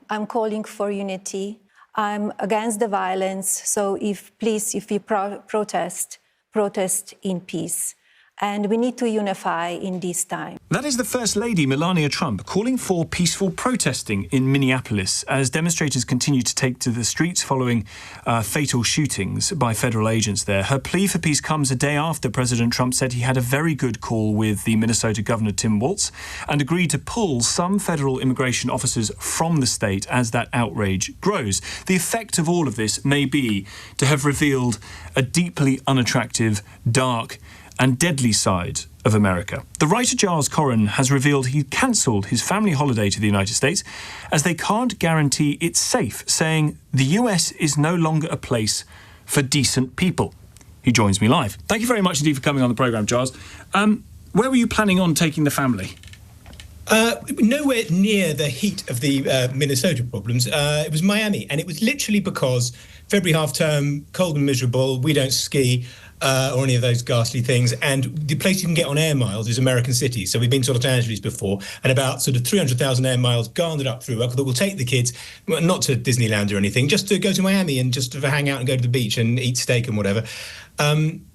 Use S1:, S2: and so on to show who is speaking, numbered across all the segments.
S1: I'm calling for unity. I'm against the violence. So if we protest in peace. And we need to unify in this time.
S2: That is the First Lady, Melania Trump, calling for peaceful protesting in Minneapolis as demonstrators continue to take to the streets following fatal shootings by federal agents there. Her plea for peace comes a day after President Trump said he had a very good call with the Minnesota Governor Tim Walz and agreed to pull some federal immigration officers from the state as that outrage grows. The effect of all of this may be to have revealed a deeply unattractive, dark and deadly side of America. The writer Giles Coren has revealed he cancelled his family holiday to the United States as they can't guarantee it's safe, saying the US is no longer a place for decent people. He joins me live. Thank you very much indeed for coming on the programme, Giles. Where were you planning on taking the family?
S3: Nowhere near the heat of the Minnesota problems. It was Miami, and it was literally because February half-term, cold and miserable, we don't ski, or any of those ghastly things. And the place you can get on air miles is American cities. So we've been to Los Angeles before, and about sort of 300,000 air miles garnered up through that will take the kids, well, not to Disneyland or anything, just to go to Miami and just to hang out and go to the beach and eat steak and whatever.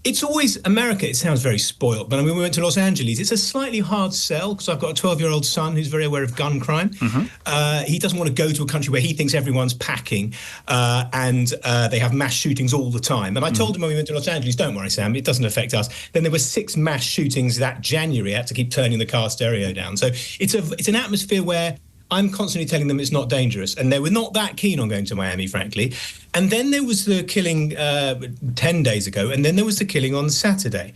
S3: It's always America. It sounds very spoiled, but I mean, we went to Los Angeles. It's a slightly hard sell because I've got a 12-year-old son who's very aware of gun crime. Mm-hmm. He doesn't want to go to a country where he thinks everyone's packing and they have mass shootings all the time. And I told him when we went to Los Angeles, don't worry, Sam, it doesn't affect us. Then there were 6 mass shootings that January. I had to keep turning the car stereo down. So it's an atmosphere where I'm constantly telling them it's not dangerous. And they were not that keen on going to Miami, frankly. And then there was the killing 10 days ago. And then there was the killing on Saturday.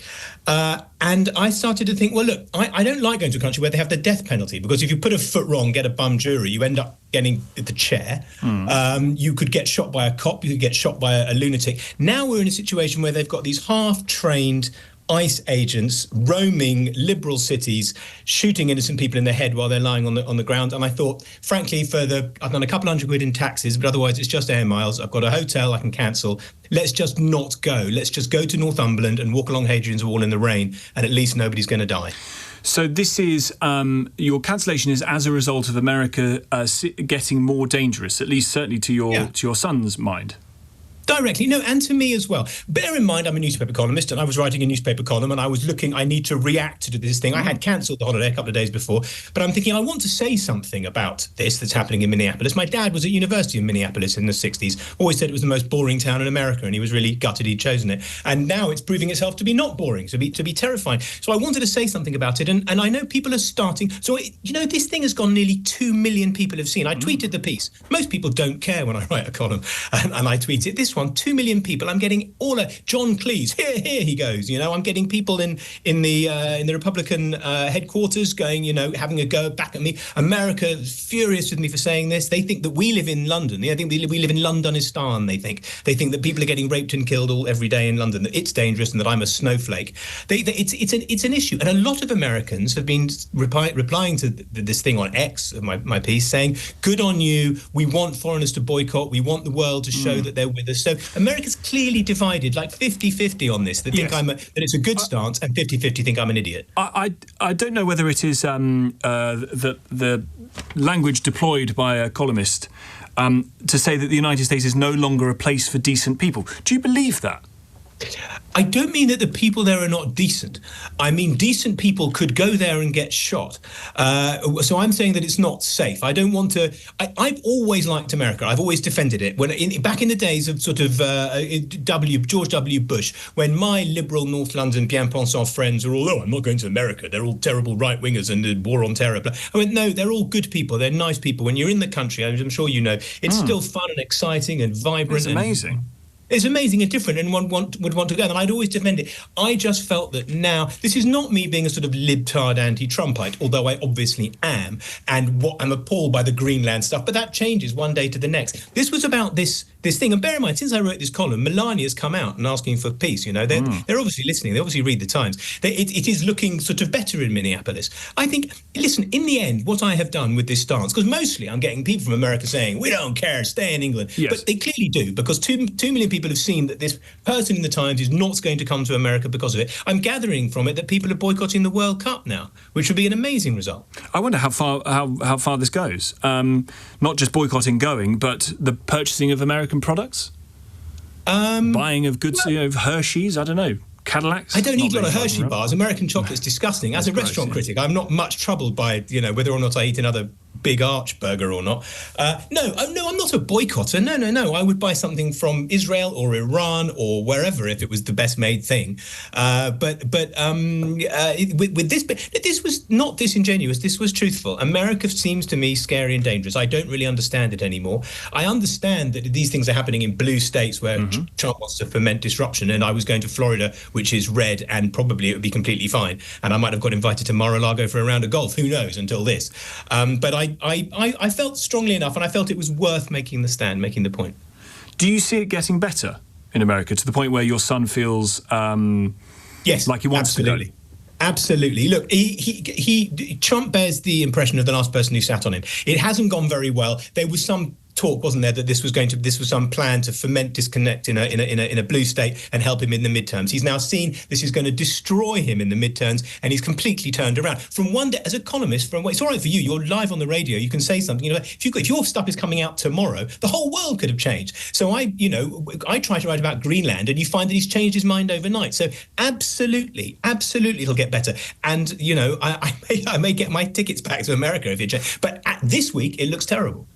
S3: And I started to think, well, look, I don't like going to a country where they have the death penalty, because if you put a foot wrong, get a bum jury, you end up getting the chair. You could get shot by a cop. You could get shot by a lunatic. Now we're in a situation where they've got these half-trained ICE agents roaming liberal cities, shooting innocent people in the head while they're lying on the ground. And I thought, frankly, I've done a couple $100 in taxes, but otherwise it's just air miles. I've got a hotel I can cancel. Let's just not go. Let's just go to Northumberland and walk along Hadrian's Wall in the rain, and at least nobody's going to die.
S2: So this is, your cancellation is as a result of America getting more dangerous, at least certainly to your son's mind.
S3: Directly, no, and to me as well. Bear in mind, I'm a newspaper columnist, and I was writing a newspaper column, and I was looking, I need to react to this thing. I had cancelled the holiday a couple of days before, but I'm thinking I want to say something about this that's happening in Minneapolis. My dad was at university in Minneapolis in the 60s, always said it was the most boring town in America, and he was really gutted he'd chosen it. And now it's proving itself to be not boring, to be terrifying. So I wanted to say something about it, and I know people are starting. So, this thing has gone nearly 2 million people have seen. I tweeted the piece. Most people don't care when I write a column, and I tweet it. This one, 2 million people. I'm getting John Cleese. Here he goes. I'm getting people in the Republican headquarters going, having a go back at me. America is furious with me for saying this. They think that we live in London. I think we live in Londonistan. They think that people are getting raped and killed every day in London. That it's dangerous and that I'm a snowflake. It's an issue, and a lot of Americans have been replying to this thing on X of my piece, saying, "Good on you. We want foreigners to boycott. We want the world to show that they're with us." So America's clearly divided, like 50-50 on this. They think that it's a good stance, and 50-50 think I'm an idiot.
S2: I don't know whether it is the language deployed by a columnist to say that the United States is no longer a place for decent people. Do you believe that?
S3: I don't mean that the people there are not decent. I mean decent people could go there and get shot. So I'm saying that it's not safe. I don't want to. I've always liked America. I've always defended it. Back in the days of sort of George W. Bush, when my liberal North London bien-pensant friends were all, I'm not going to America. They're all terrible right-wingers and the war on terror. I went, no, they're all good people. They're nice people. When you're in the country, I'm sure you know, it's still fun and exciting and vibrant.
S2: It's amazing.
S3: It's amazing and different, and one would want to go. And I'd always defend it. I just felt that now, this is not me being a sort of libtard anti-Trumpite, although I obviously am, and I'm appalled by the Greenland stuff, but that changes one day to the next. This was about this thing, and bear in mind, since I wrote this column, Melania's come out and asking for peace. They're obviously listening. They obviously read the Times. It is looking sort of better in Minneapolis. I think, listen, in the end, what I have done with this stance, because mostly I'm getting people from America saying, we don't care, stay in England. Yes. But they clearly do, because 2 million people people have seen that this person in the Times is not going to come to America because of it. I'm gathering from it that people are boycotting the World Cup now, which would be an amazing result.
S2: I wonder how far this goes. Not just boycotting going, but the purchasing of American products? Buying of goods, Hershey's, I don't know. Cadillacs?
S3: I don't eat a lot of Hershey bars. American chocolate's disgusting. As a restaurant critic, I'm not much troubled by, whether or not I eat another big arch burger or not. No, I'm not a boycotter. No. I would buy something from Israel or Iran or wherever if it was the best made thing. With this was not disingenuous. This was truthful. America seems to me scary and dangerous. I don't really understand it anymore. I understand that these things are happening in blue states where Trump wants to foment disruption. And I was going to Florida, which is red, and probably it would be completely fine. And I might have got invited to Mar-a-Lago for a round of golf. Who knows until this? But I felt strongly enough, and I felt it was worth making the stand, making the point.
S2: Do you see it getting better in America to the point where your son feels
S3: yes,
S2: like he wants to go?
S3: Absolutely. Look, Trump bears the impression of the last person who sat on him. It hasn't gone very well. There was some talk, wasn't there, that this was some plan to foment disconnect in a blue state and help him in the midterms. He's now seen this is going to destroy him in the midterms, and he's completely turned around. From one day, as a columnist, it's all right for you. You're live on the radio. You can say something. If your stuff is coming out tomorrow, the whole world could have changed. So I try to write about Greenland, and you find that he's changed his mind overnight. So absolutely, it'll get better. And I may get my tickets back to America if it changes. But this week, it looks terrible.